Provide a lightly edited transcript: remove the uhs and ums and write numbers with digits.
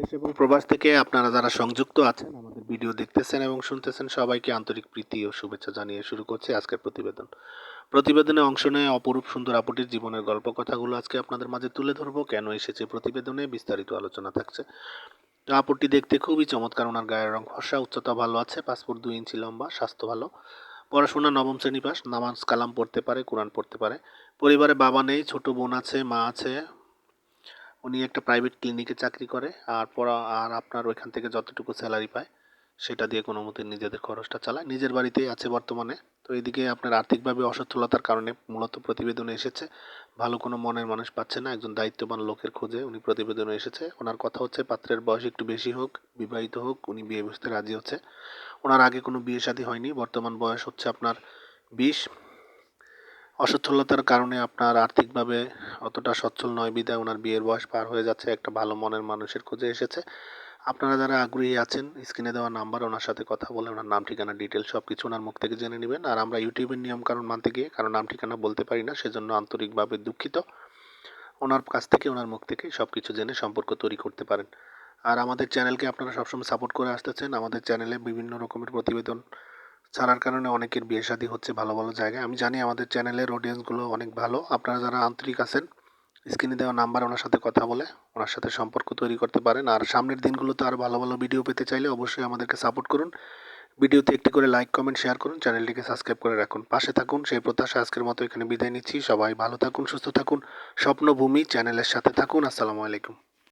দেশ এবং প্রবাস থেকে আপনারা যারা সংযুক্ত আছেন আমাদের ভিডিও দেখতেছেন এবং শুনতেছেন সবাইকে আন্তরিক প্রীতি ও শুভেচ্ছা জানিয়ে শুরু করছি আজকের প্রতিবেদনে অংশ নেয় অপরূপ সুন্দর আপুটির জীবনের গল্প কথাগুলো আজকে আপনাদের মাঝে তুলে ধরবো। কেন এসেছে প্রতিবেদনে বিস্তারিত আলোচনা থাকছে। তো আপুটি দেখতে খুবই চমৎকার, ওনার গায়ের রং ফর্সা, উচ্চতা ভালো আছে, পাসপোর্ট 2 ইঞ্চি লম্বা, স্বাস্থ্য ভালো, পড়াশোনা নবম শ্রেণী পাস, নামাজ কালাম পড়তে পারে, কোরআন পড়তে পারে। পরিবারে বাবা নেই, ছোট বোন আছে, মা আছে। উনি একটা প্রাইভেট ক্লিনিকে চাকরি করে, আর আপনার ওইখান থেকে যতটুকু স্যালারি পায় সেটা দিয়ে কোনো মতে নিজেদের খরচটা চালায়। নিজের বাড়িতেই আছে বর্তমানে। তো এদিকে আপনার আর্থিকভাবে অসচ্ছলতার কারণে মূলত প্রতিবেদনে এসেছে। ভালো কোনো মনের মানুষ পাচ্ছে না, একজন দায়িত্ববান লোকের খোঁজে উনি প্রতিবেদনে এসেছে। ওনার কথা হচ্ছে পাত্রের বয়স একটু বেশি হোক, বিবাহিত হোক, উনি বিয়ে বসতে রাজি হচ্ছে। ওনার আগে কোনো বিয়ে শাদী হয়নি, বর্তমান বয়স হচ্ছে আপনার 20। অসচ্ছলতার কারণে আপনার আর্থিকভাবে অতটা সচ্ছল নয় বিধায় ওনার বিয়ের বয়স পার হয়ে যাচ্ছে, একটা ভালো মনের মানুষের খোঁজে এসেছে। আপনারা যারা আগ্রহী আছেন স্ক্রিনে দেওয়া নাম্বার, ওনার সাথে কথা বলে ওনার নাম ঠিকানা ডিটেলস সব কিছু ওনার মুখ থেকে জেনে নেবেন। আর আমরা ইউটিউবের নিয়মকানুন মানতে গিয়ে কারণ নাম ঠিকানা বলতে পারি না, সেজন্য আন্তরিকভাবে দুঃখিত। ওনার কাছ থেকে ওনার মুখ থেকে সব কিছু জেনে সম্পর্ক তৈরি করতে পারেন। আর আমাদের চ্যানেলকে আপনারা সবসময় সাপোর্ট করে আসতেছেন। আমাদের চ্যানেলে বিভিন্ন রকমের প্রতিবেদন ছাড়ার কারণে অনেকের বিয়ে শাদী হচ্ছে ভালো ভালো জায়গায়। আমি জানি আমাদের চ্যানেলের অডিয়েন্সগুলো অনেক ভালো। আপনারা যারা আন্তরিক আছেন স্ক্রিনে দেওয়া নাম্বার ওনার সাথে কথা বলে ওনার সাথে সম্পর্ক তৈরি করতে পারেন। আর সামনের দিনগুলোতে আরও ভালো ভালো ভিডিও পেতে চাইলে অবশ্যই আমাদেরকে সাপোর্ট করুন। ভিডিওতে একটি করে লাইক কমেন্ট শেয়ার করুন, চ্যানেলটিকে সাবস্ক্রাইব করে রাখুন, পাশে থাকুন। সেই প্রত্যাশা আজকের মতো এখানে বিদায় নিচ্ছি। সবাই ভালো থাকুন, সুস্থ থাকুন, স্বপ্নভূমি চ্যানেলের সাথে থাকুন। আসসালামু আলাইকুম।